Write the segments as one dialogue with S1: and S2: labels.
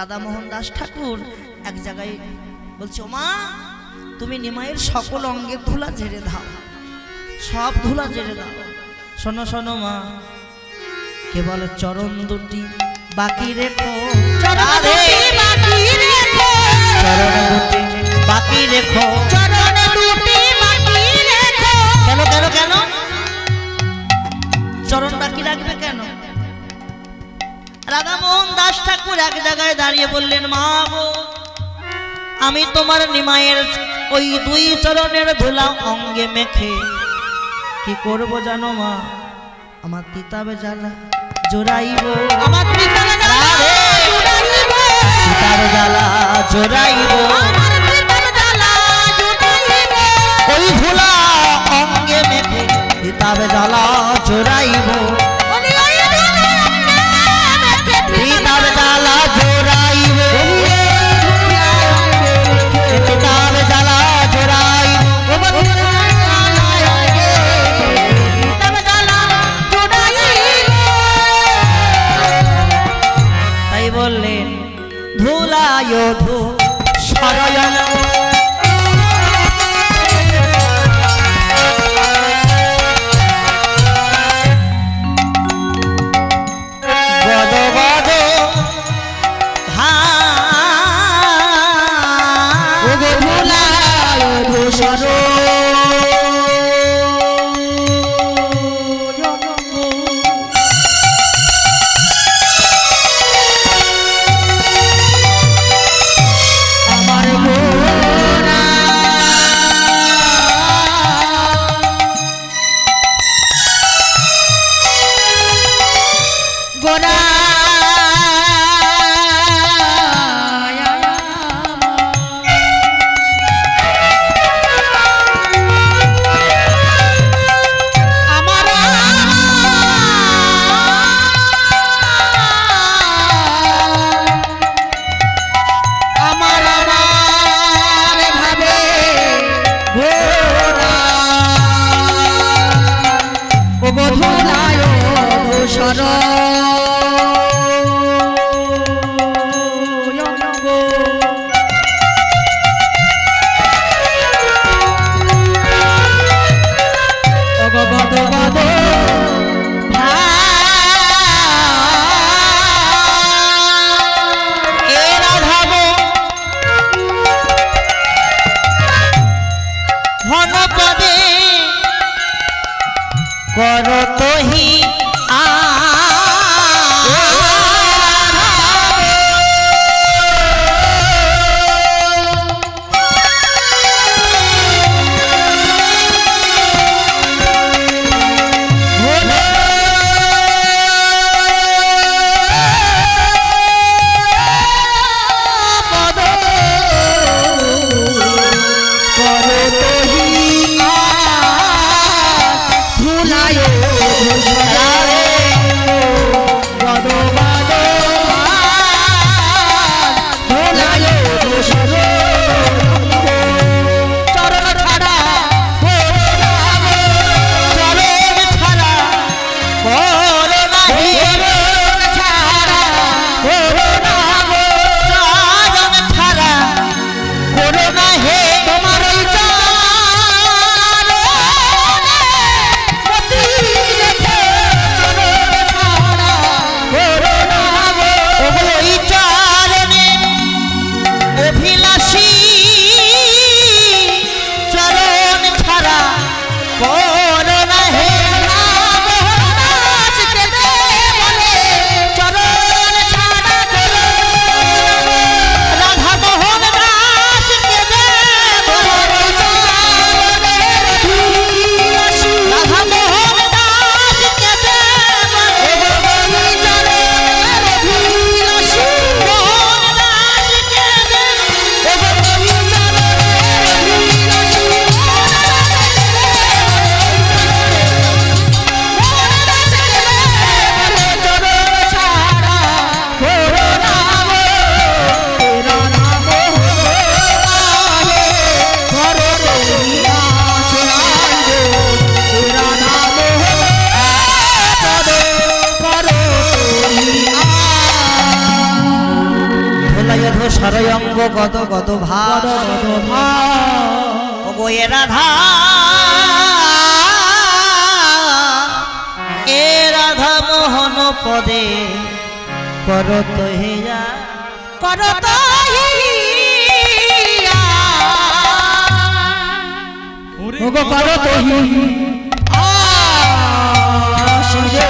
S1: রাধামোহন দাস ঠাকুর এক জায়গায় বলছে, ও মা তুমি নিমাইয়ের সকল অঙ্গের ধুলা ঝেড়ে দাও, সব ধুলা ঝেড়ে দাও। শোনো শোনো মা, কেবল চরণ দুটি বাকি রেখো, চরণ দুটি বাকি রেখো। কেন কেন কেন চরণ বাকি রাখবে কেন? রাধামোহন দাস ঠাকুর এক জায়গায় দাঁড়িয়ে বললেন, মা গো, আমি তোমার নিমাইয়ের ওই দুই চরণের ধুলা অঙ্গে মেখে কি করব জানো মা? আমার তিতাবে জ্বালা জোড়াইব, আমার তিতাবে জ্বালা জোড়াইব, ওই ধুলা অঙ্গে মেখে তিতাবে জ্বালা জোড়াইব, তিতাবে জ্বালা জোড়াইব, তিতাবে জ্বালা জোড়াইব। তাই বললেন ধুলায় ধু সরয়ন, ধুলায় বেধো সরয়ঙ্গ কত কত ভাব ও গো এ রাধা এ রাধা মোহন পদে করত হিয়া করত হিয়া ও গো করত হিয়া সুরে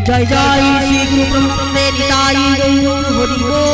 S1: जय जय श्री गुरु ब्रह्मदेव निताई गौर हरि बोल।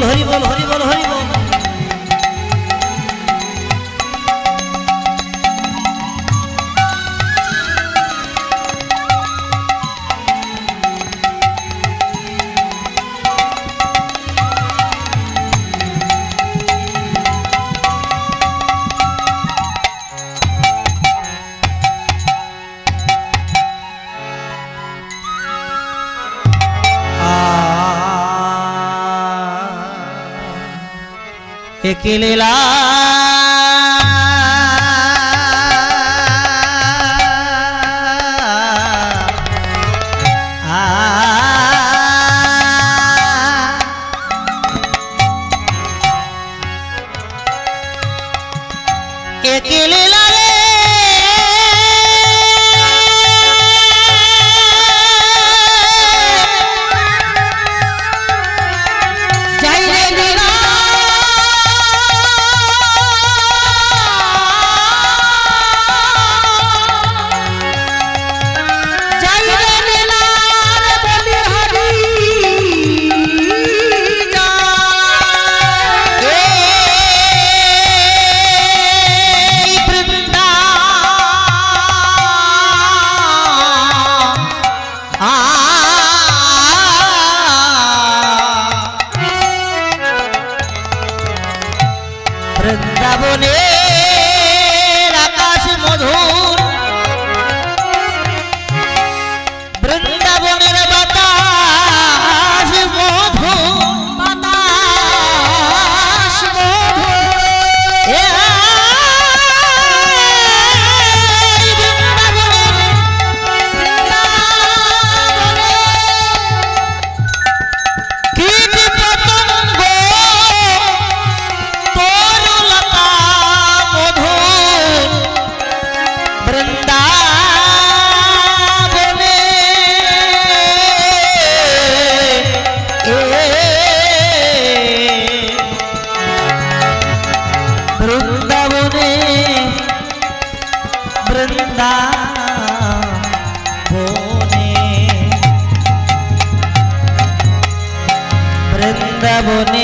S1: हरि बोल हरि बोल हरि बोल। लीला বৃন্দাবনের আকাশ মধুর, বৃন্দাবনের বাতাস মধুর, বাতাস মধুর,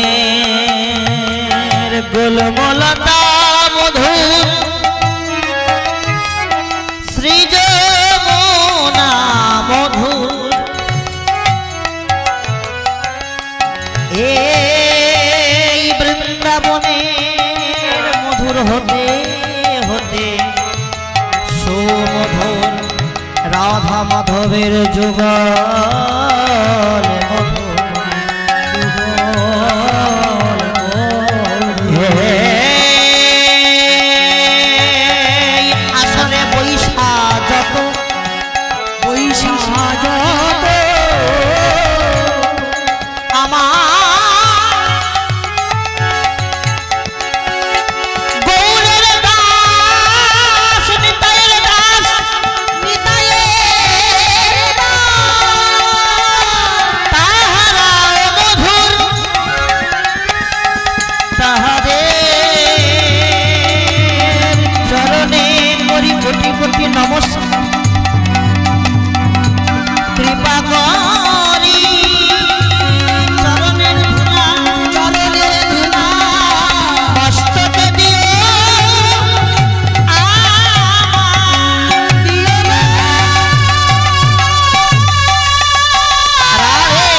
S1: বৃন্দাবনের গুলমলতা মধুর, সৃজমনা মধুর, এই বৃন্দাবনের মধুর হতে হতে সুমধুর রাধা মাধবের যুগল মধুর, আসরে বৈশা যত, বৈশা যত আমার গৌরের দাস, নিতাইয়ের দাস, নিতাইয়ের দাস, তাহারা মধুর, তাহাদের চরণে করি কোটি কোটি নমস্কার, কৃপা করি চরণের ধুলা, চরণের ধুলা মস্তকে দিও আমার, দিও না রাধে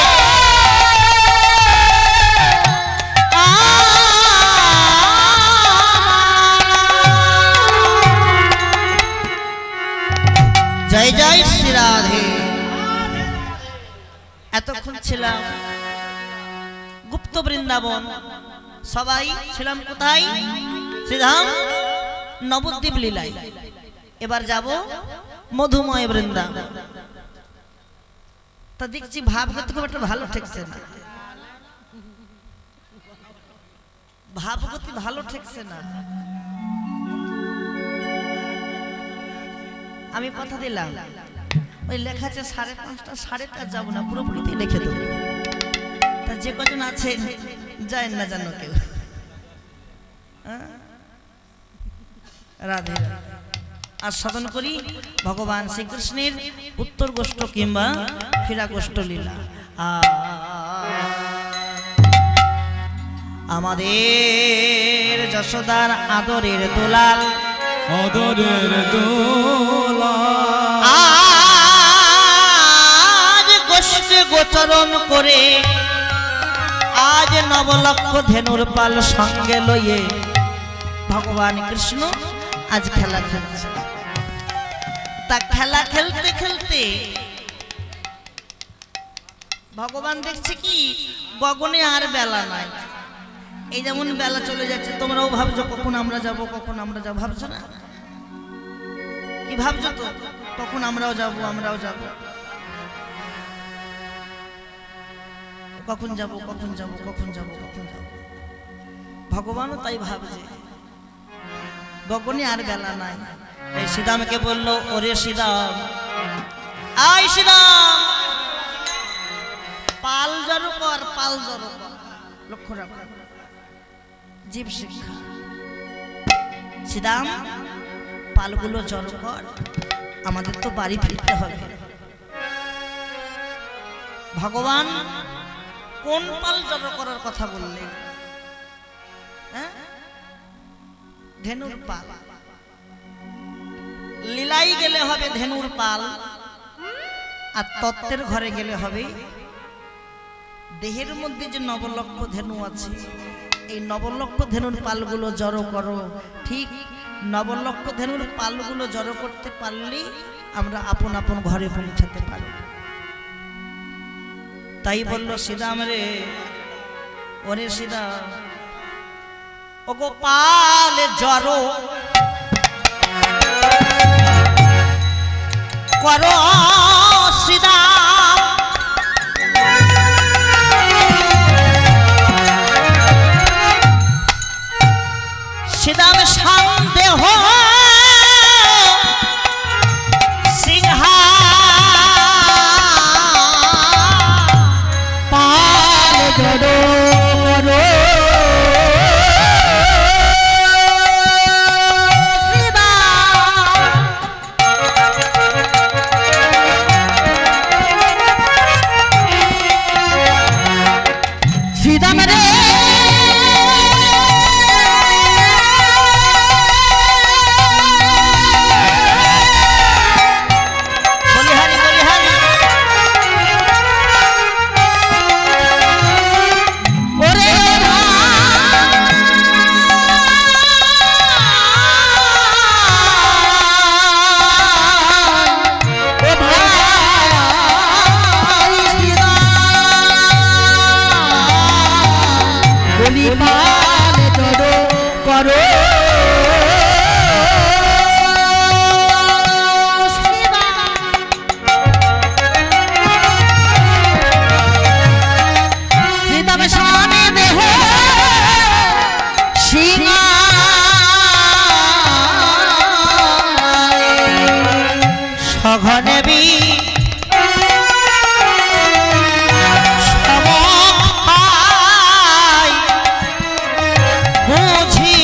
S1: জয় জয় শ্রী রাধে। এতক্ষণ ছিলাম গুপ্ত বৃন্দাবন, সবাই ছিলাম কোথায়? শ্রীধাম নবদ্বীপ লীলায়। এবার যাব মধুময় বৃন্দাবন। তা দেখছি ভাবগতি খুব একটা ভালো ঠেকছে না, ভাবগতি ভালো ঠেকছে না। আমি কথা দিলাম ওই লেখা আছে 5:30, 5:30 যাবো না, পুরোপুরিতেই লিখে দেবো। তা যে কজন আছে যায় না জানো কেউ। রাধে আর সাধন করি ভগবান শ্রীকৃষ্ণের উত্তর গোষ্ঠ কিংবা ফিরা গোষ্ঠ লীলা। আমাদের যশোদার আদরের দোলাল,
S2: আদরের দোলাল
S1: আজ গোষ্ঠে গোচরণ করে, আজ নবলক্ষ ধেনুর পাল সঙ্গে লইয়ে ভগবান কৃষ্ণ আজ খেলা খেলছে। তা খেলা খেলতে খেলতে ভগবান দেখছে কি গগনে আর বেলা নাই। এই যেমন বেলা চলে যাচ্ছে, তোমরাও ভাবছো কখন আমরা যাব, কখন আমরা যাব, ভাবছো না? কি ভাবছো তো? কখন আমরাও যাব, আমরাও যাব, কখন যাব, কখন যাব, কখন যাব, কখন যাব। ভগবানও তাই ভাবছে গগনে আর বেলা নাই। এই শ্রীদামকে বললো, ওরে শ্রীদাম, আই শ্রীদাম, পাল জড়ো কর, পাল জড়ো কর। লক্ষ্য রাখো, জীব শিক্ষা। শ্রীদাম পালগুলো জড়ো কর, আমাদের তো বাড়ি ফিরতে হবে। ভগবান কোন পাল জড়ো করার কথা বললেন? ধেনুর পাল। লীলাই গেলে হবে ধেনুর পাল, আর তত্ত্বের ঘরে গেলে হবে দেহের মধ্যে যে নবলক্ষ ধেনু আছে এই নবলক্ষ ধেনুর পালগুলো জড়ো করো। ঠিক নবলক্ষ ধেনুর পালগুলো জড়ো করতে পারলেই আমরা আপন আপন ঘরে পৌঁছাতে পারব। তাই বলল শ্রীরাম রে, ওরে শ্রীরাম, ও গোপাল জড়ো করো শ্রীরাম, শ্রীরাম সন্দেহ সিংহা পাল জড়ো করো শ্রীরাম রে, সঘনেবি সময় বুঝি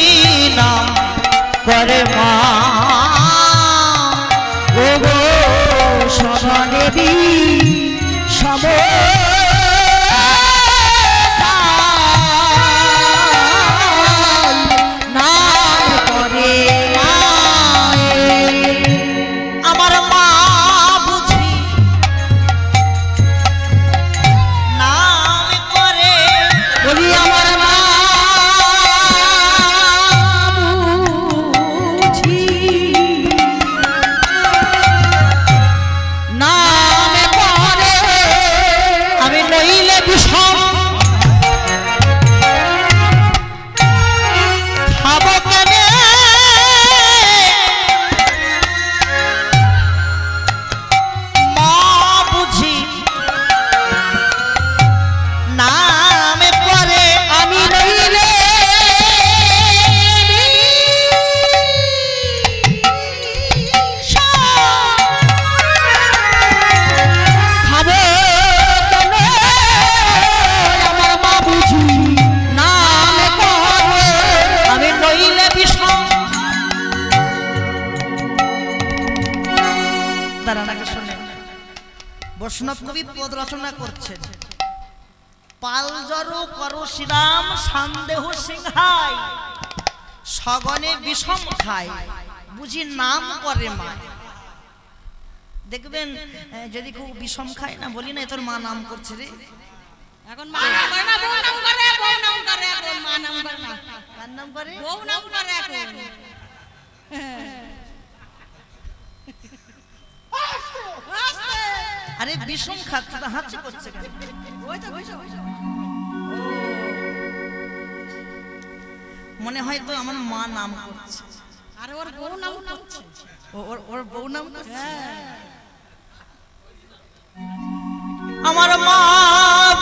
S1: না করে মা, ও গো সঘনেবি সময় বৈষ্ণব কবি পদ রচনা করছেন। পাল জড়ো করো শ্রীরাম সন্দেহ সিংহাই, সগনে বিষম খায় বুঝি নাম করে মা। দেখবেন যদি কেউ বিষম খায় না, বলি না তোর মা নাম করছে রে,
S3: এখন মা নাম করে না, বউ নাম করে, বউ নাম করে, এখন মা নাম করে না,
S1: কার নাম করে?
S3: বউ নাম করে এখন।
S1: আরে বিষম খাচ্ছে না, হাঁচি করছে কেন?
S3: ওই তো বসে বসে
S1: মনে হয় তো আমার মা নাম করছে,
S3: আর ওর বউ নাম করছে।
S1: ওর বউ নাম করছে। আমার মা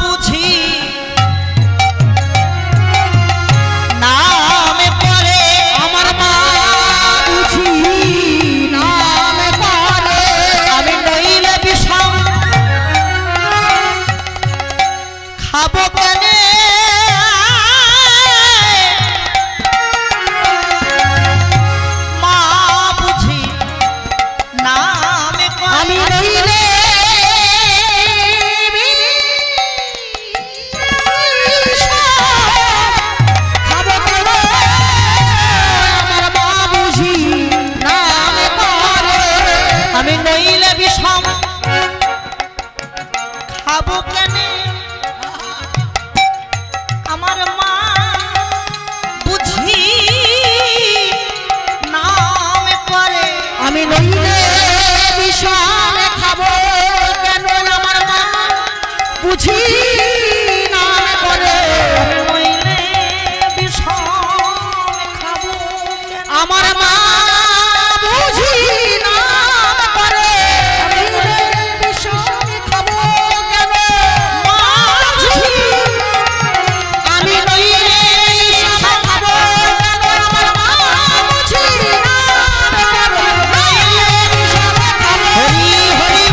S1: বুঝি নামে পড়ে, আমার মা বুঝি নামে পড়ে, আমি নইলে বিষম খাবো কেনে, মা বুঝি নামে পড়ে, আমি নইলে বুঝি নাম করে নইলে বিষম খাবো আমার মা বুঝি নাম করে নইলে বিষম খাবো কেন মা বুঝি আমি নইলে বিষম খাবো কেন আমার মা বুঝি নাম করে নইলে বিষম খাবো হরি হরি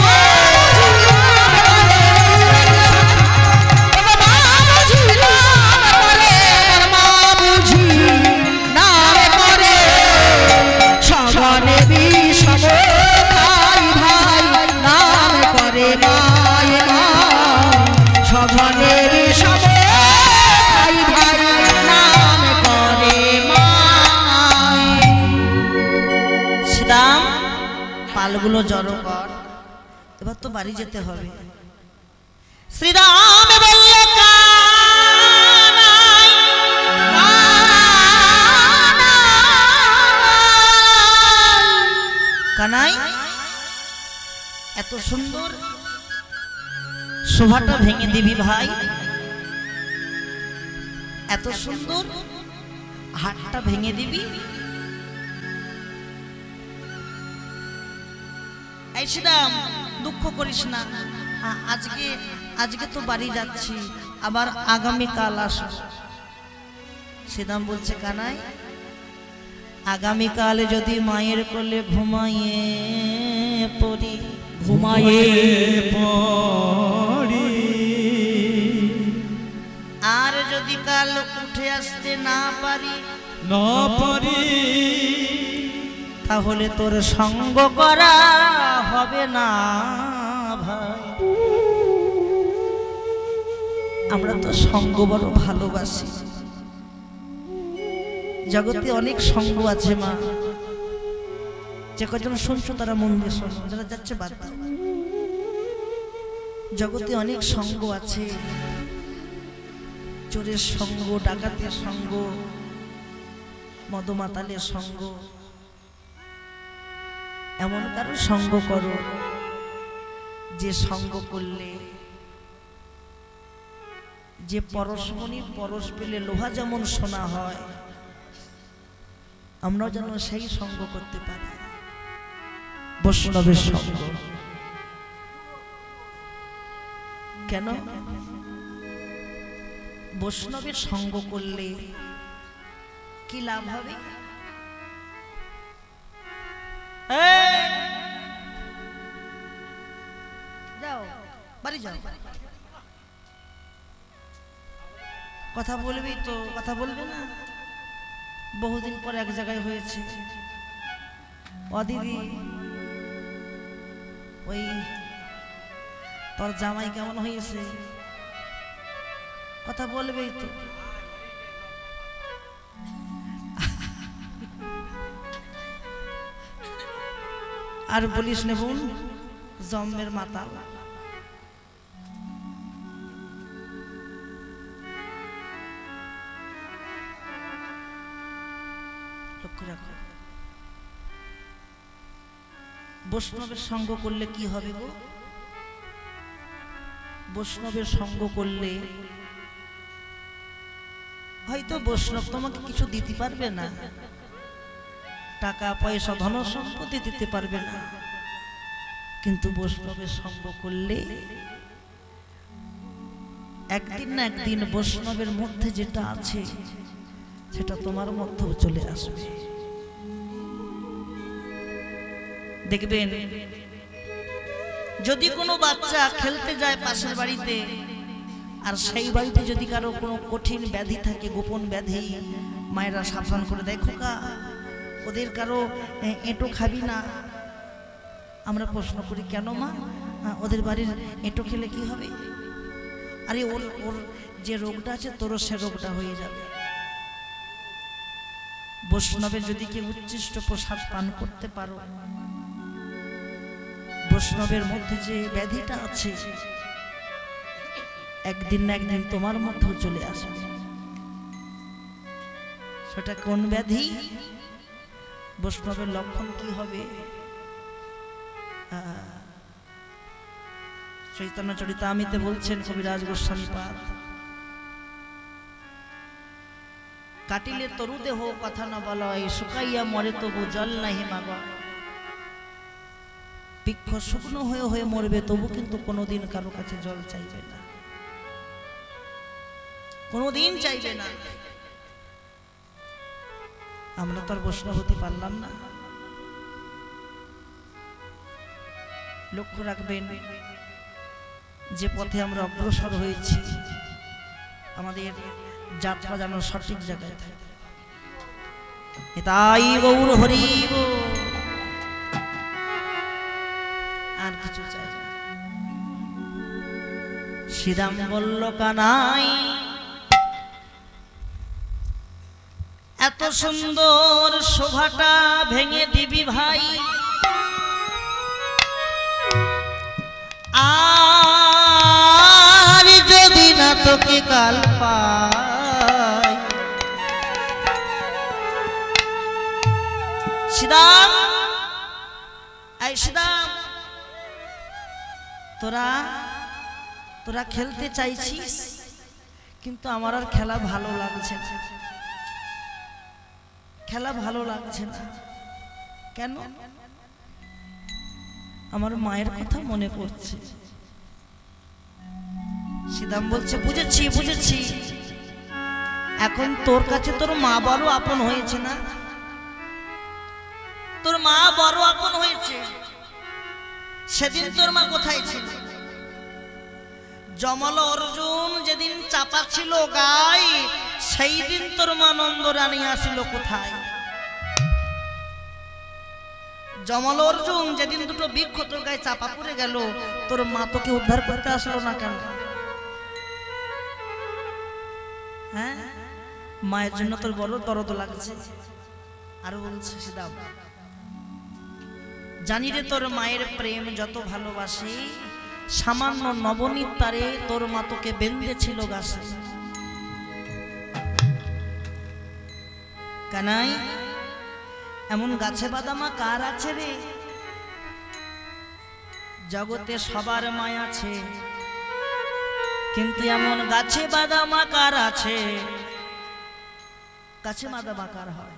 S1: পালগুলো জড়ো কর এবার তো বাড়ি যেতে হবে শ্রীরাম বলল কানাই এত সুন্দর শোভাটা ভেঙে দিবি ভাই এত সুন্দর হাতটা ভেঙে দিবি এই শ্রীরাম দুঃখ করিস না আজকে তো বাড়ি যাচ্ছি আবার আগামী কাল আসব শ্রীরাম বলছে কানাই আগামী কালে যদি মায়ের কোলে ঘুমাইয়ে পড়ি আর যদি কাল উঠে আসতে না পারি তাহলে তোর সঙ্গ করা হবে না ভাই আমরা তো সঙ্গ বড় ভালোবাসি জগতে অনেক সঙ্গ আছে মা যে কজন শুনছো তারা মন দিয়ে শোনো যারা যাচ্ছে বাদ দাও জগতে অনেক সঙ্গ আছে চোরের সঙ্গ ডাকাতের সঙ্গ মদমাতালের সঙ্গ এমন কারো সঙ্গ করো যে সঙ্গ করলে যে পরশমণি পরশ পেলে লোহা যেমন সোনা হয় আমরাও যেন সেই সঙ্গ করতে পারি বৈষ্ণবের সঙ্গ কেন বৈষ্ণবের সঙ্গ করলে কি লাভ হবে যাও বাড়ি যাও কথা বলবি তো কথা বলবে না বহুদিন পর এক জায়গায় হয়েছে দিদি ওই তোর জামাই কেমন হয়েছে কথা বলবেই তো আর বলিস নে বোন জন্মের মাতা লক্ষ্য রাখো বৈষ্ণবের সঙ্গ করলে কি হবে গো বৈষ্ণবের সঙ্গ করলে হয়তো বৈষ্ণব তোমাকে কিছু দিতে পারবে না টাকা পয়সা ধন সম্পত্তি দিতে পারবে না কিন্তু বৈষ্ণবের সঙ্গ করলে একদিন না একদিন বৈষ্ণবের মধ্যে যেটা আছে সেটা তোমার মধ্যেও চলে আসবে দেখবেন যদি কোনো বাচ্চা খেলতে যায় পাশের বাড়িতে আর সেই বাড়িতে যদি কারো কোনো কঠিন ব্যাধি থাকে গোপন ব্যাধি মায়েরা সাবধান করে দেয় খোকা ওদের কারো এঁটো খাবি না আমরা প্রশ্ন করি কেন মা ওদের বাড়ির এঁটো খেলে কি হবে আরে ওর ওর যে রোগটা আছে তোরও সে রোগটা হয়ে যাবে বৈষ্ণবের যদি কেউ উচ্ছিষ্ট প্রসাদ পান করতে পারো বৈষ্ণবের মধ্যে যে ব্যাধিটা আছে একদিন না একদিন তোমার মধ্যেও চলে আসবে সেটা কোন ব্যাধি বৈষ্ণবের লক্ষণ কি হবে চৈতন্য চরিতামৃতে বলছেন কবিরাজ গোস্বামী পাদ, কাটিলে তরু দেহ কথা না বলয়, শুকাইয়া মরে তবু জল নাহি মাগয়। বৃক্ষ শুকনো হয়ে হয়ে মরবে, তবু কিন্তু কোনোদিন কারো কাছে জল চাইবে না, কোনোদিন চাইবে না। আমরা তো আর বৈষ্ণব হতে পারলাম না। লক্ষ্য রাখবেন, যে পথে আমরা অগ্রসর হয়েছি আমাদের যাত্রা যেন সঠিক জায়গায় থাকে। তাই গৌর হরি আর কিছু চাই না। শ্রীরাম বলল কানাই এত সুন্দর শোভাটা ভেঙে দিবি ভাই, আর যদি না তোকে কাল পাই। শ্রীরাম, এই শ্রীরাম, তোরা খেলতে চাইছিস, কিন্তু আমার আর খেলা ভালো লাগছে না, খেলা ভালো লাগছে না। কেন? আমার মায়ের কথা মনে পড়ছে। শ্রীরাম বলছে বুঝেছি বুঝেছি, এখন তোর কাছে তোর মা বড় আপন হয়েছে না, তোর মা বড় আপন হয়েছে। সেদিন তোর মা কোথায় ছিল? যমল অর্জুন যেদিন চাপা ছিল গায়ে, সেই দিন তোর মা নন্দ রানী আসিল কোথায়? যমল অর্জুন যেদিন দুটো বৃক্ষ তোর গায়ে চাপা পড়ে গেল, তোর মা তোকে উদ্ধার করতে আসলো না কেন? হ্যাঁ, মায়ের জন্য তোর বড় দরদ লাগছে। আরো বলছে শ্রীরাম, জানি রে তোর মায়ের প্রেম যত ভালোবাসি, সামান্য নবনীত তারে তোর মা তোকে বেঁধেছিল গাছে। কানাই, এমন গাছে বাদামা কার আছে রে? জগতে সবার মায়া আছে, কিন্তু এমন গাছে বাদামা কার আছে? গাছে বাদামা কার হয়?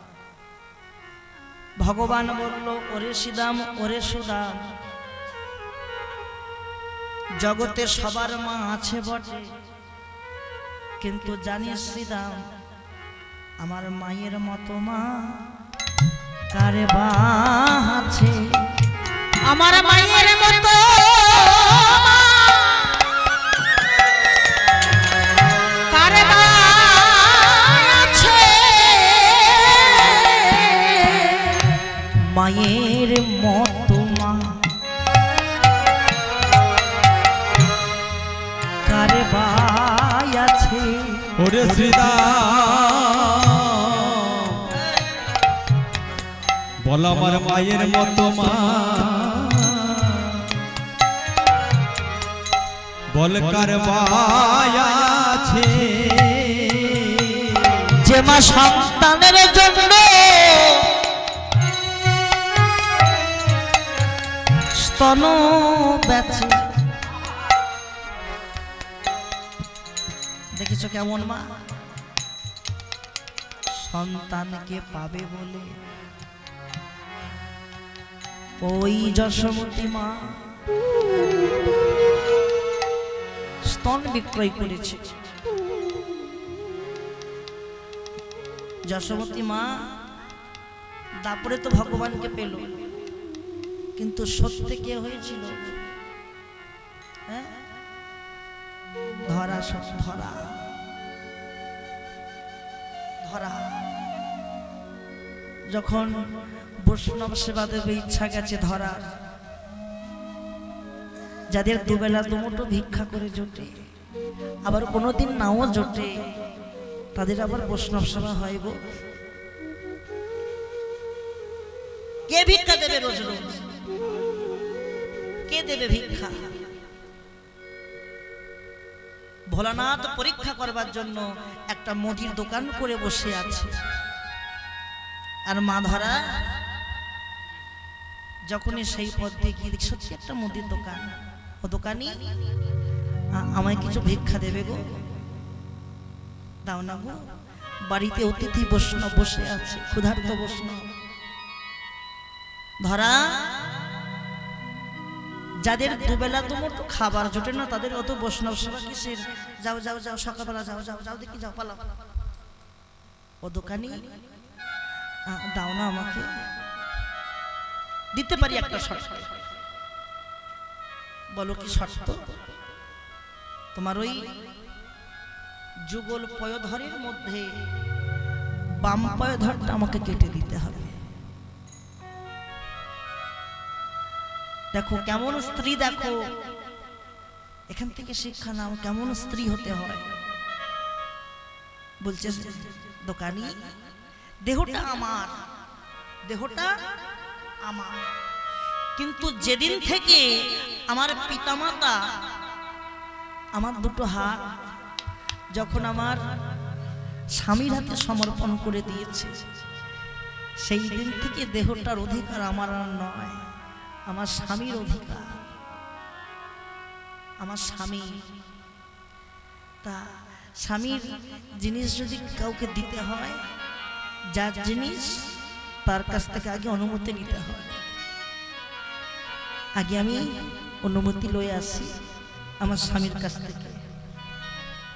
S1: ভগবান বলল ওরে শ্রীরাম, ওরে সুদাম, জগতে সবার মা আছে বটে, কিন্তু জানিস শ্রীরাম, আমার মায়ের মতো মা কারে বা আছে?
S3: আমার মায়ের মতো কারে বা আছে?
S1: মায়ের মতো মা কারে বা আছে?
S2: ওরে শ্রীরাম বল আমার মায়ের মতো মা, বল কার মায়া আছে?
S1: যে মা সন্তানের জন্য স্তন বেচে। দেখেছো কেমন মা? সন্তানকে পাবে বলে ওই যশোমতী মা স্তন বিক্রয় করেছে। যশোমতী মা তারপরে তো ভগবানকে পেল, কিন্তু সত্যি কে হয়েছিল? ধরা, ধরা ধরা। যখন বৈষ্ণব সেবা দেবে ইচ্ছা গেছে ধরার, যাদের দুবেলা দুমুঠো ভিক্ষা করে জোটে, আবার কোনোদিন নাও জোটে, তাদের আবার বৈষ্ণব সেবা হয় গো। কে ভিক্ষা দেবে রোজ রোজ? কে দেবে ভিক্ষা? ভোলানাথ পরীক্ষা করবার জন্য একটা মুদির দোকান করে বসে আছে, আর মা ধরা যখনই সেই পথ দিয়ে গিয়ে সত্যি একটা মুদির দোকান, ও দোকানি আমায় কিছু ভিক্ষা দেবে গো, দাও না গো, বাড়িতে অতিথি বৈষ্ণব বসে আছে, ক্ষুধার্ত বৈষ্ণব। ধরা যাদের দুবেলা দুমুঠো খাবার জোটে না তাদের অত বৈষ্ণব সেবা কিসের? যাও যাও যাও, সকালবেলা যাও যাও যাও, দেখি যাও, পালাও। ও দোকানি দাও না আমাকে, দিতে পারি একটা শর্ত। বলো কি শর্ত? তোমার ওই যুগল পয়ধরের মধ্যে বাম পয়ধরটা আমাকে কেটে দিতে হবে। দেখো কেমন স্ত্রী, দেখো এখান থেকে শিক্ষা নাও কেমন স্ত্রী হতে হয়। বলছে দোকানি দেহটা আমার, দেহটা আমার, কিন্তু যেদিন থেকে আমার পিতামাতা আমার দুটো হাত যখন আমার স্বামীর হাতে সমর্পণ করে দিয়েছে, সেই দিন থেকে দেহটার অধিকার আমার আর নয়, আমার স্বামীর অধিকার, আমার স্বামী। তা স্বামীর জিনিস যদি কাউকে দিতে হয়, যার জিনিস তার কাছ থেকে আগে অনুমতি নিতে হয়। আগে আমি অনুমতি লয়ে আসি আমার স্বামীর কাছ থেকে।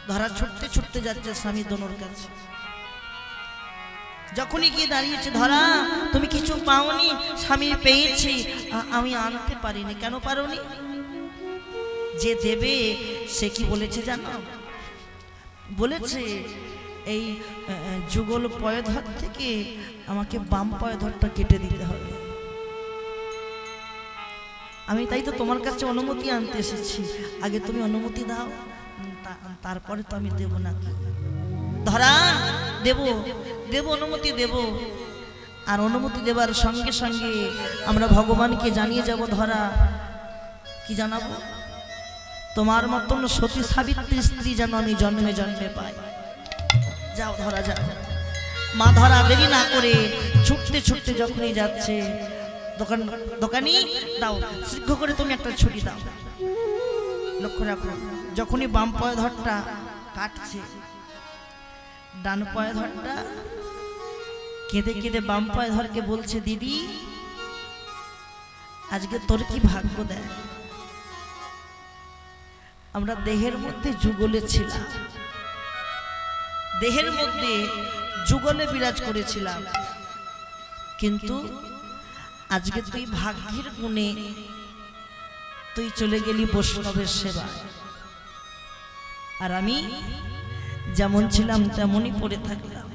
S1: ধরা ছুটতে ছুটতে যাচ্ছে স্বামী দোনোর কাছে, যখনই গিয়ে দাঁড়িয়েছে, ধরা তুমি কিছু পাওনি? স্বামী পেয়েছি, আমি আনতে পারিনি। কেন পারোনি? যে দেবে সে কি বলেছে জানো? বলেছে এই যুগল পয়ধর থেকে আমাকে বাম পয়ধরটা কেটে দিতে হবে। আমি তাই তো তোমার কাছে অনুমতি আনতে এসেছি, আগে তুমি অনুমতি দাও, তারপরে তো আমি দেব না। ধরা দেব দেব, অনুমতি দেব। আর অনুমতি দেবার সঙ্গে সঙ্গে আমরা ভগবানকে জানিয়ে যাব। ধরা কি জানাবো? তোমার মতন সতী সাবিত্রী স্ত্রী যেন আমি জন্মে জন্মে পাই। যাও ধরা যাও। মা ধরা দেরি না করে ছুটতে ছুটতে যখনই যাচ্ছে, দোকানি দাও, শীঘ্র করে তুমি একটা ছুটি দাও। লক্ষ্য রাখো, যখনই বাম পয়ধরটা কাটছে, ডান পয়ধরটা কেঁদে কেঁদে বাম পয়ধরকে বলছে, দিদি আজকে তোর কি ভাগ্য দেয়, আমরা দেহের মধ্যে যুগলে ছিলাম, দেহের মধ্যে যুগলে বিরাজ করেছিলাম, কিন্তু আজকে তুই ভাগ্যের গুণে তুই চলে গেলি বৈষ্ণবের সেবা, আর আমি যেমন ছিলাম তেমনই পড়ে থাকলাম।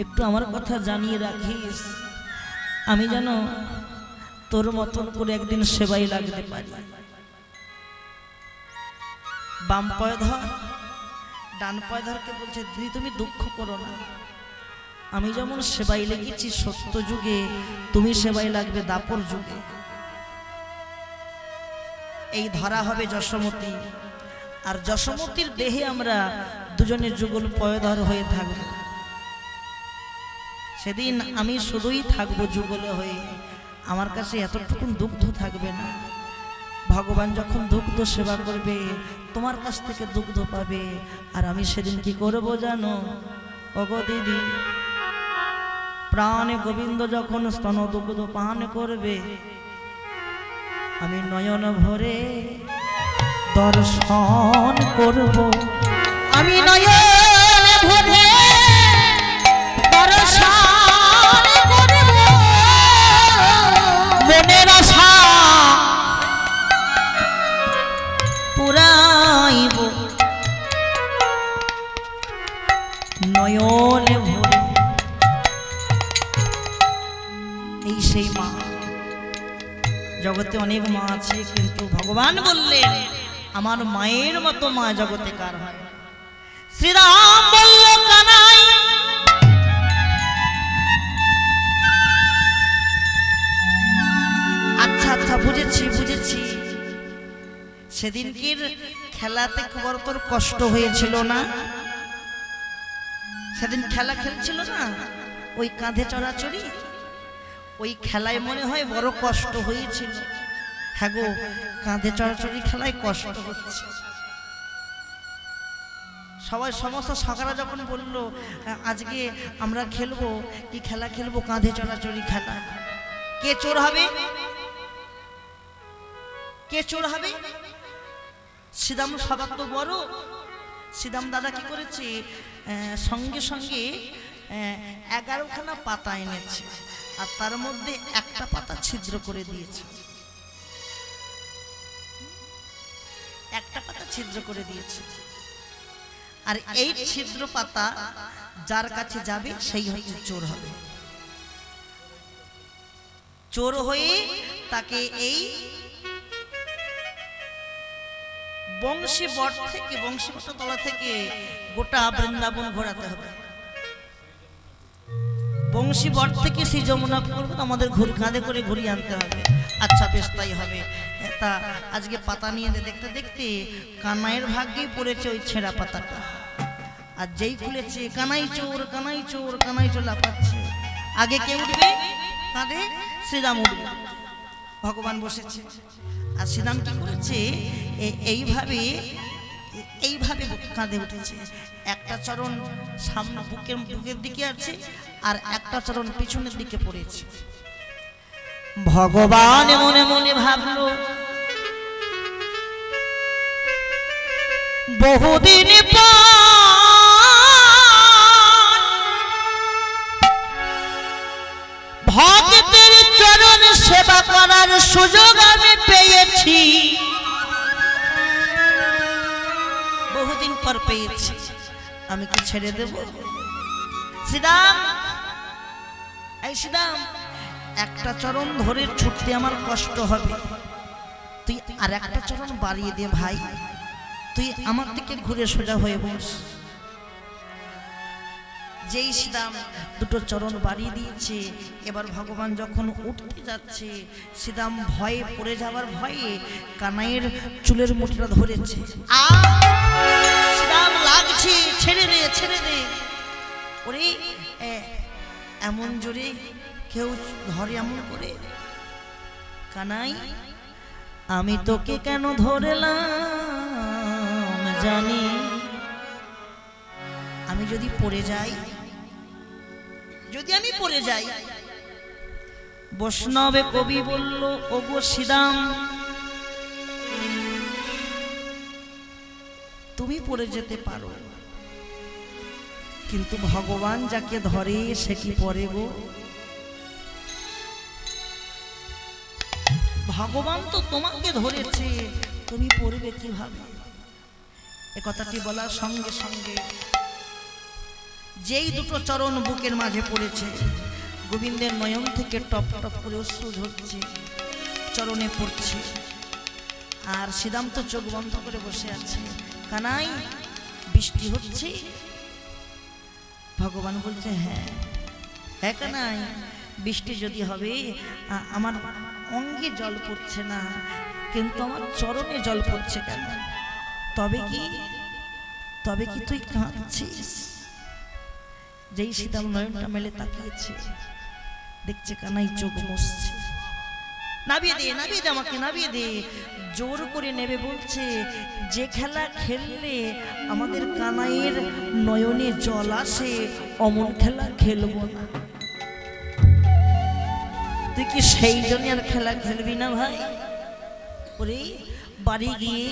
S1: একটু আমার কথা জানিয়ে রাখিস, আমি যেন তোর মতন করে একদিন সেবাই লাগতে পারি। বাম পয়ধর ডান পয়ধরকে বলছে, দিদি তুমি দুঃখ করো না, আমি যেমন সেবাই লেগেছি সত্য যুগে, তুমি সেবাই লাগবে দাপর যুগে। এই ধরা হবে যশোমতী, আর যশোমতীর দেহে আমরা দুজনে যুগল পয়ধর হয়ে থাকব। সেদিন আমি শুধুই থাকবো যুগলে হয়ে, আমার কাছে এতটুকু দুগ্ধ থাকবে না। ভগবান যখন দুগ্ধ সেবা করবে তোমার কাছ থেকে দুগ্ধ পাবে, আর আমি সেদিন কি করব জানো? ওগো দিদি, প্রাণে গোবিন্দ যখন স্তন দুগ্ধ পান করবে, আমি নয়ন ভরে দর্শন করব, আমি নয়ন ভরে দর্শন করব, মনের আশা পুরাইব, নয়ন ভরে। এই সেই মা, জগতে অনেক মা আছে, কিন্তু ভগবান বললেন আমার মায়ের মতো মা জগতে কার হয়? শ্রীরাম বলল কানাই, আচ্ছা আচ্ছা বুঝেছি বুঝেছি, সেদিনকের খেলাতে বড় তোর কষ্ট হয়েছিল না? সেদিন খেলা খেলছিল না, ওই কাঁধে চড়াচড়ি, ওই খেলায় মনে হয় বড় কষ্ট হয়েছিল। হ্যাঁ গো, কাঁধে চড়াচড়ি খেলায় কষ্ট হচ্ছে। সবাই সমস্ত সখারা যখন বলল আজকে আমরা খেলবো, কি খেলা খেলবো? কাঁধে চড়াচড়ি খেলা। কে চোর হবে? কে চোর হবে? সিদাম সবার তো বড়। সিদাম দাদা কি করেছে, সঙ্গে সঙ্গে 11খানা পাতা এনেছে, আর তার মধ্যে একটা পাতা ছিদ্র করে দিয়েছে। একটা পাতা ছিদ্র করে দিয়েছে, আর এই ছিদ্র পাতা যার কাছে যাবে সেই হচ্ছে চোর হবে। চোর হয়ে তাকে এই বংশী বট থেকে, বংশী বটের তলা থেকে গোটা বৃন্দাবন ঘোরাতে হবে। বংশী বট থেকে সেই যমুনা পর্বত আমাদের কাঁধে করে ঘুরিয়ে আনতে হবে। আচ্ছা বেশ, তাই হবে। তা আজকে পাতা নিয়ে দেখতে দেখতে কানাইয়ের ভাগ্যেই পড়েছে ওই ছেঁড়া পাতাটা, আর যেই খুলেছে কানাই চোর, কানাই চোর, কানাই চোর লাফাচ্ছে। আগে কে উঠবে কাঁধে? শ্রীরাম উঠবে। ভগবান বসেছে, আর শ্রীরাম কি করেছে, এইভাবে এইভাবে কাঁধে উঠেছে। একটা চরণ সামনে বুকের দিকে আছে, আর একটা চরণ পিছনের দিকে পড়েছে। ভগবান মনে মনে ভাবলো, বহুদিন ভক্তের চরণ সেবা করার সুযোগ আমি পেয়েছি, বহুদিন পর পেয়েছি, আমি কি ছেড়ে দেব? শ্রীরাম, এই শ্রীরাম, একটা চরণ ধরে ছুটতে আমার কষ্ট হবে, তুই আর একটা চরণ বাড়িয়ে দে ভাই, তুই আমার দিকে ঘুরে সোজা হয়ে বস। যেই শ্রীরাম দুটো চরণ বাড়িয়ে দিয়েছে, এবার ভগবান যখন উঠতে যাচ্ছে, শ্রীরাম ভয়ে পড়ে যাওয়ার ভয়ে কানাইয়ের চুলের মুঠিটা ধরেছে। শ্রীরাম লাগছে, ছেড়ে দে, ছেড়ে দে। ওরে এমন জোরে কেউ ধরে এমন করে? কানাই, আমি তোকে কেন ধরলাম জানি, আমি যদি পড়ে যাই, যদি আমি পড়ে যাই। বৈষ্ণবে কবি বলল, ওগো শ্রীরাম, তুমি পড়ে যেতে পারো, কিন্তু ভগবান যাকে ধরে সে কি পড়ে গো? ভগবান তো তোমাকে ধরেছে, তুমি পড়বে কিভাবে? এ কথাটি বলার সঙ্গে সঙ্গে যেই দুটো চরণ বুকের মাঝে পড়েছে, গোবিন্দের নয়ন থেকে টপ টপ করে অশ্রু ঝরছে, চরণে পড়ছে। আর শ্রীরাম তো চোখ বন্ধ করে বসে আছে। কানাই, বৃষ্টি হচ্ছে? ভগবান বলছে, হ্যাঁ হ্যাঁ কানাই, বৃষ্টি যদি হবে, আমার অঙ্গে জল পড়ছে না, কিন্তু আমার চরণে জল পড়ছে কেন? তবে কি তুই কাঁদছিস? যেই শ্রীরাম নয়নটা মেলে তাকিয়েছে, দেখছে কানাই চোখ মুছছে। নাবিয়ে দে, নাবিয়ে দে, আমাকে নাবিয়ে দে। জোর করে নেবে বলছে, যে খেলা খেললে আমাদের কানাইয়ের নয়নে জল আসে, অমন খেলা খেলবো না। তুই কি সেই জন্য আর খেলা খেলবি না ভাই? ওরে বাড়ি গিয়ে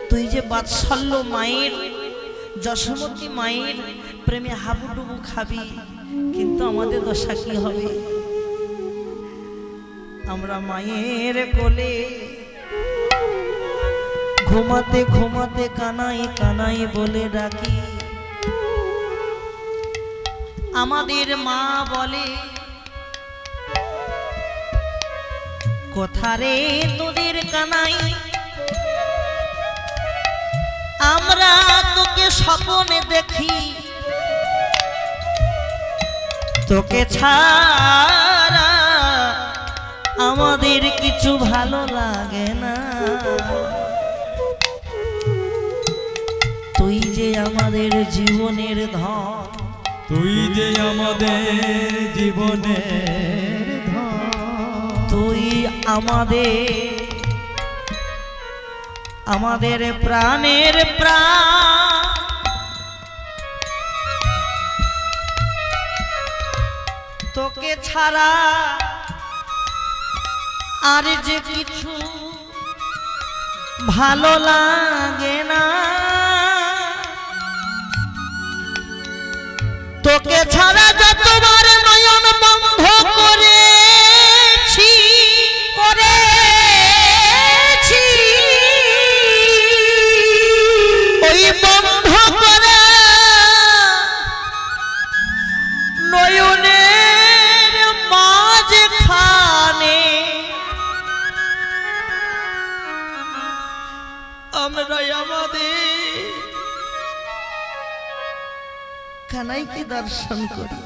S1: তুই যে বাৎসল্য মায়ের, যশোমতী মায়ের প্রেমে হাবুডুবু খাবি, কিন্তু আমাদের দশা কি হবে? আমরা মায়ের কোলে ঘুমাতে ঘুমাতে কানাই কানাই বলে ডাকি। আমাদের মা বলে, কোথারে তোদের কানাই, আমরা তোকে স্বপ্নে দেখি, তোকে ছাড়া আমাদের কিছু ভালো লাগে না। তুই যে আমাদের জীবনের ধন,
S2: তুই যে আমাদের জীবনের ধন,
S1: তুই আমাদের আমাদের প্রাণের প্রাণ তোকে ছাড়া আর যে কিছু ভালো লাগে না তোকে ছাড়া যতবার নয়ন বন্ধ করেছি ওই বন্ধ করা নয়নের মাঝখানে আমরা আমাদের কানাইকে দর্শন করি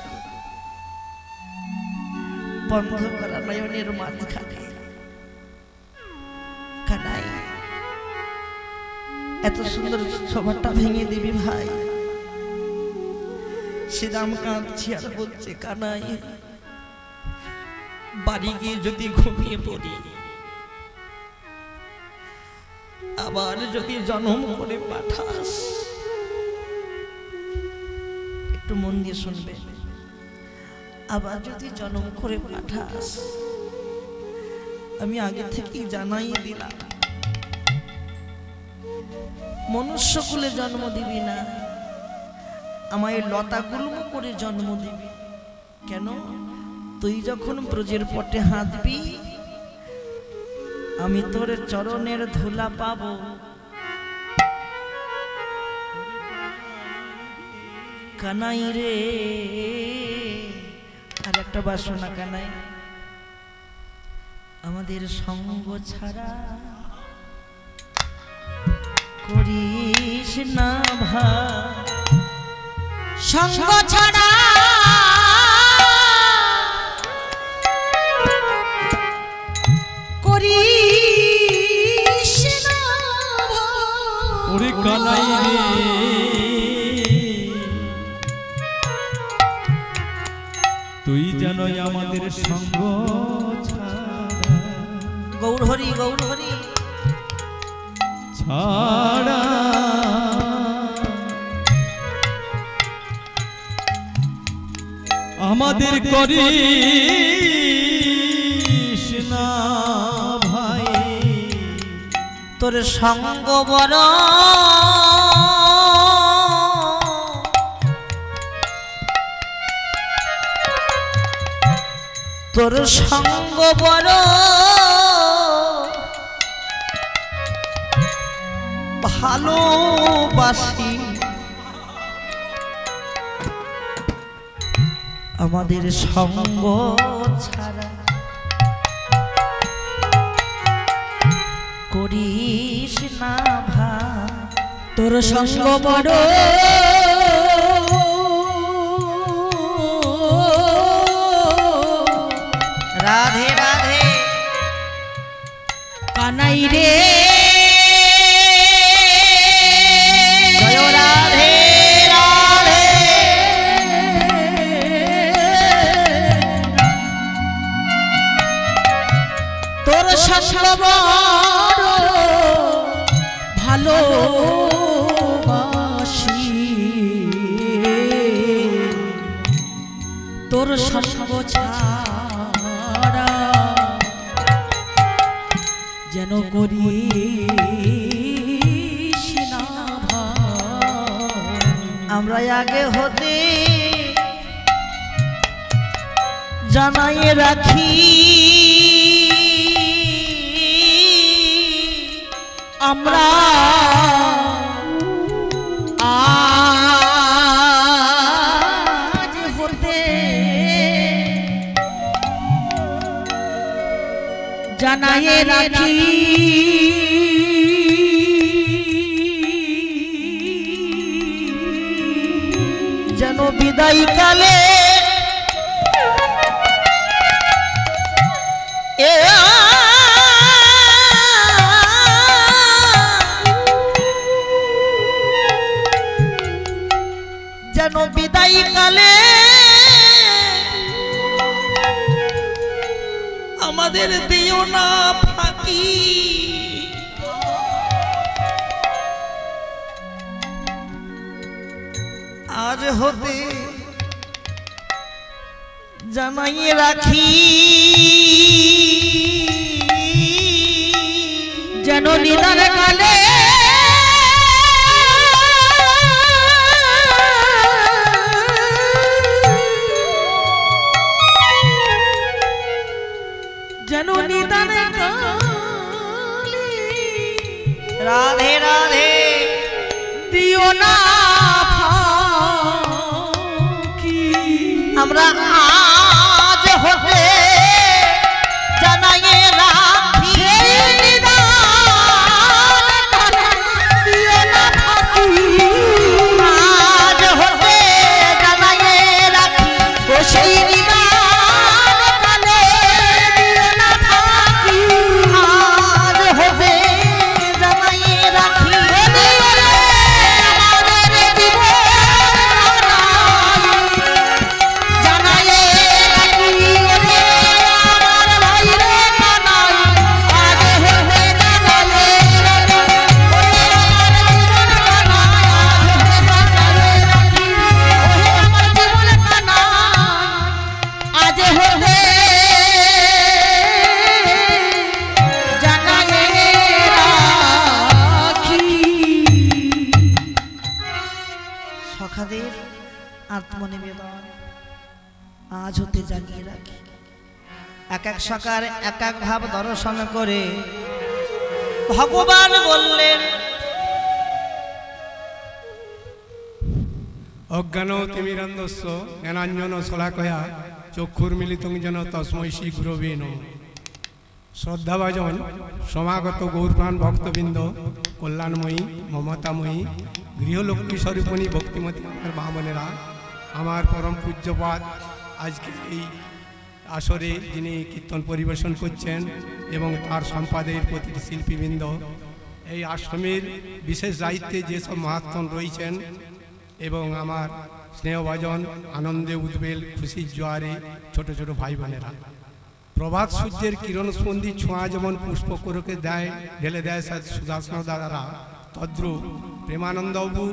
S1: বন্ধ করা নয়নের মাঝখানে। কানাই এত সুন্দর সভাটা ভেঙে দিবি ভাই। শ্রীরাম কাঁদছি আর বলছে কানাই বাড়ি গিয়ে যদি ঘুমিয়ে পড়ি আবার যদি জন্ম করে পাঠাস, একটু মন দিয়ে শুনবে, আবার যদি জন্ম করে পাঠাস আমি আগে থেকেই জানাই দিলাম মনুষ্যকুলে জন্ম দিবি না, আমায় লতাগুলো করে জন্ম দিবি। কেন? তুই যখন ব্রজের পটে হাঁটবি আমি তোর চরণের ধুলা পাবো। কানাই রে আর একটা বাসনা কানাই, আমাদের সঙ্গ ছাড়া করিস না ভাই,
S3: সঙ্গ ছাড়া করিস না
S2: ওরে কানাই রে তুই জানোই আমাদের সঙ্গ ছাড়া
S1: গৌর হরি গৌর হরি
S2: ছাড়া আমাদের করিস না ভাই,
S1: তোর সঙ্গ বড় তোর সঙ্গ বড় ভালোবাসি, আমাদের সঙ্গ ছাড়া করিস না ভাই,
S3: তোর সঙ্গ বড়
S1: রাধে রাধে
S3: কানাই রে
S1: জয় রাধে রাধে।
S3: তোর সঙ্গ বড় ভালোবাসি, তোর সঙ্গ ছাড়া যেন করিস না ভাই।
S1: আমরা আগে হতে জানাই রাখি
S3: আমরা আজ হতে জানাই রাখি
S1: যেন বিদায় কালে যেন বিদায় কালে আমাদের দিও না ফাঁকি, হতে জানাই রাখি
S3: যেন নিদান কালে যেন নিদান কালে
S1: রাধে রাধে
S3: দিও না ফাঁকি।
S1: আমরা আজ হতে জানাই রাখি আজ হতে জানাই রাখি
S3: ও সেই নিদান কালে দিও না ফাঁকি।
S1: আজ হতে জানাই রাখি
S3: আমাদের জীবন জানাই রাখি ওরে আমার ভাই রে কানাই। আজ হতে জানাই রাখি ওরে আমার জীবন কানাই। আজ হতে জানাই রাখি।
S1: সখাদের আত্মনিবেদন আজ হতে জানিয়ে রাখি। এক এক সকার এক এক ভাব দর্শন করে ভগবান বললেন
S4: অজ্ঞান তিমিরান্ধস্য জ্ঞানাঞ্জন শলাকয়া চক্ষুর্মিলিতং যেন তস্मै শ্রী গুরবে নমঃ। শ্রদ্ধাভাজন সমাগত গৌরপ্রাণ ভক্তবৃন্দ, কল্যাণময়ী মমতাময়ী গৃহলক্ষ্মী স্বরূপণী ভক্তিমতী আমার মা বোনেরা, আমার পরম পূজ্যপাদ আজকে এই আসরে যিনি কীর্তন পরিবেশন করছেন এবং তার সম্পাদের প্রতিটি শিল্পীবৃন্দ, এই আশ্রমের বিশেষ দায়িত্বে যেসব মহাত্মন রয়েছেন এবং আমার স্নেহভাজন আনন্দে উদ্বেল খুশির জোয়ারে ছোট ছোট ভাই বোনেরা, প্রভাত সূর্যের কিরণস্পন্দী ছোঁয়া যেমন পুষ্পকরকে দেয় ঢেলে দেয় সুদাসন দ্বারা, তদ্রূপ প্রেমানন্দবাবু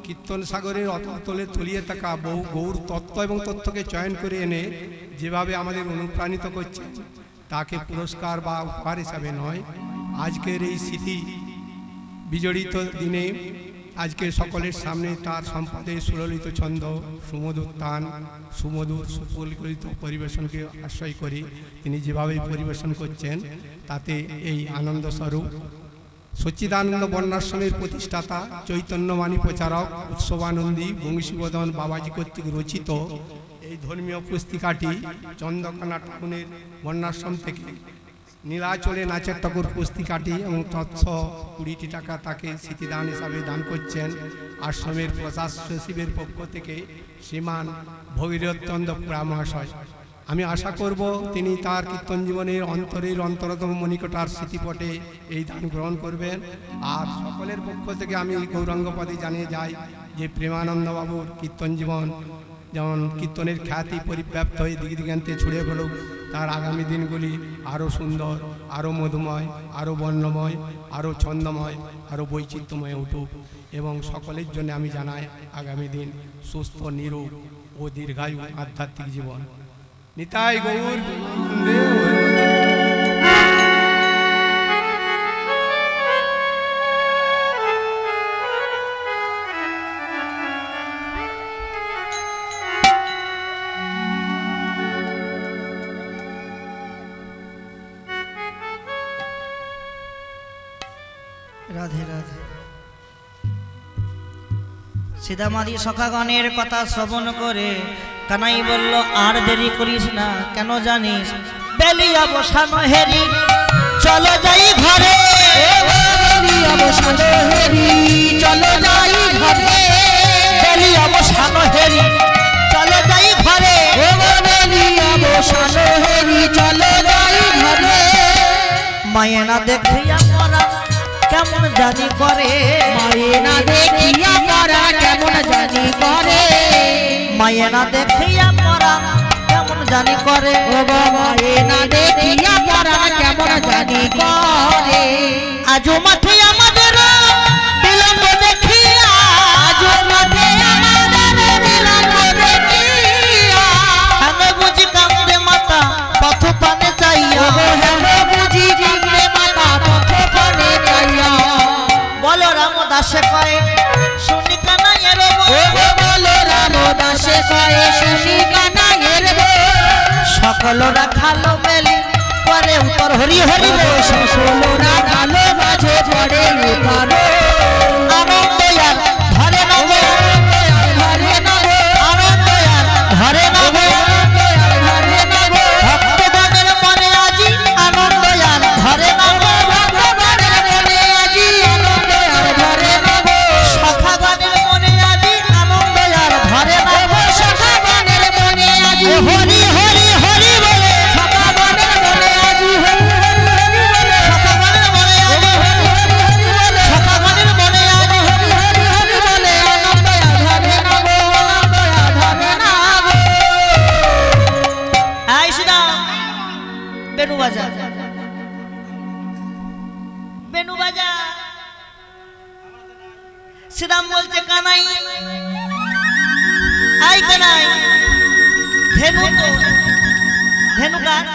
S4: কীর্তন সাগরের অতলে তলিয়ে থাকা বহু গৌর তত্ত্ব এবং তথ্যকে চয়ন করে এনে যেভাবে আমাদের অনুপ্রাণিত করছেন, তাকে পুরস্কার বা উপহার হিসাবে নয়, আজকের এই স্মৃতি বিজড়িত দিনে আজকে সকলের সামনে তার সম্পাদের সুললিত ছন্দ, সুমধুর তান, সুমধুর সুপরিকল্পিত পরিবেশনকে আশ্রয় করি তিনি যেভাবে পরিবেশন করছেন তাতে এই আনন্দস্বরূপ সচ্চিদানন্দ বর্ণাশ্রমের প্রতিষ্ঠাতা চৈতন্যবাণী প্রচারক উৎসবানন্দী বংশীবদন বাবাজি কর্তৃক রচিত এই ধর্মীয় পুস্তিকাটি চন্দ্রকোনা ঠাকুরের বর্ণাশ্রম থেকে নীলাচলে নাচের ঠাকুর পুস্তিকাটি এবং তৎস 20টি টাকা তাকে স্মৃতিদান হিসাবে দান করছেন আশ্রমের প্রশাসক সচিবের পক্ষ থেকে শ্রীমান ভগীরথচন্দ্র পুরা মহাশয়। আমি আশা করব তিনি তার কীর্তন জীবনের অন্তরের অন্তরতম মণিকটার স্মৃতিপটে এই দান গ্রহণ করবেন। আর সকলের পক্ষ থেকে আমি গৌরাঙ্গপদে জানিয়ে যাই যে প্রেমানন্দবাবুর কীর্তন জীবন যেমন কীর্তনের খ্যাতি পরিব্যাপ্ত হয়ে দিক দিগান্তে ছড়িয়ে পড়ুক, তার আগামী দিনগুলি আরও সুন্দর, আরও মধুময়, আরও বর্ণময়, আরও ছন্দময়, আরও বৈচিত্র্যময় উঠুক এবং সকলের জন্য আমি জানাই আগামী দিন সুস্থ নিরোগ ও দীর্ঘায়ু আধ্যাত্মিক জীবন। নিতাই গৌর
S1: রাধে রাধে। সীতামাদি সখাগণের কথা শ্রবণ করে কানাই বলল, আর দেরি করিস না, কেন জানিস বেলিয়া বসানো হেরি, চলো যাই ঘরে,
S3: বেলিয়া বসানো হেরি, চলো যাই ঘরে,
S1: বেলিয়া বসানো হেরি, চলো যাই ঘরে,
S3: বেলিয়া বসানো হেরি, চলো যাই ঘরে।
S1: মায়েনা দেখিয়া মরা কেমন জানি করে,
S3: মায়েনা দেখিয়া মরা কেমন জানি করে,
S1: মায়েনা দেখিয়া মরা কেমন জানি করে,
S3: ও মায়েনা দেখিয়া মরা কেমন জানি করে।
S1: আজও মাঠে আমাদের বিলম্ব দেখিয়া,
S3: আজও মাঠে আমাদের
S1: দাসে কয় শুনি কানাইয়ের
S3: ও গো বলরাম দাসে কয় শুনি কানাইয়ের
S1: সকলরা খালো মেলি করে উত্তর হরি হরি বল
S3: সকলরা ভালো মাঝে পড়ে উত্তর
S1: আনন্দ আর ধরে নব
S3: ধরে নব
S1: আনন্দ আর ধরে নব
S3: ধরে নব
S1: ভক্তগণের মনে আজি আনন্দ আর ধরে নব
S3: ভগবানের মনে আজি আনন্দ আর ধরে নব
S1: সখাগণের মনে আজি আনন্দ আর ধরে নব
S3: সখাগণের মনে আজি
S1: হরি হরি হরি বলে
S3: সখাগণের মনে আজি হরি হরি বলে
S1: সখাগণের মনে আজি সখাগণের মনে আজি
S3: হরি হরি বলে আনন্দ আর ধরে নব আনন্দ আর ধরে নব
S1: আই সুদাম বেনু বাজা বেনু বাজা শ্রীরাম বলছে কানাই আই কানাই ধেনু তো ধেনু কার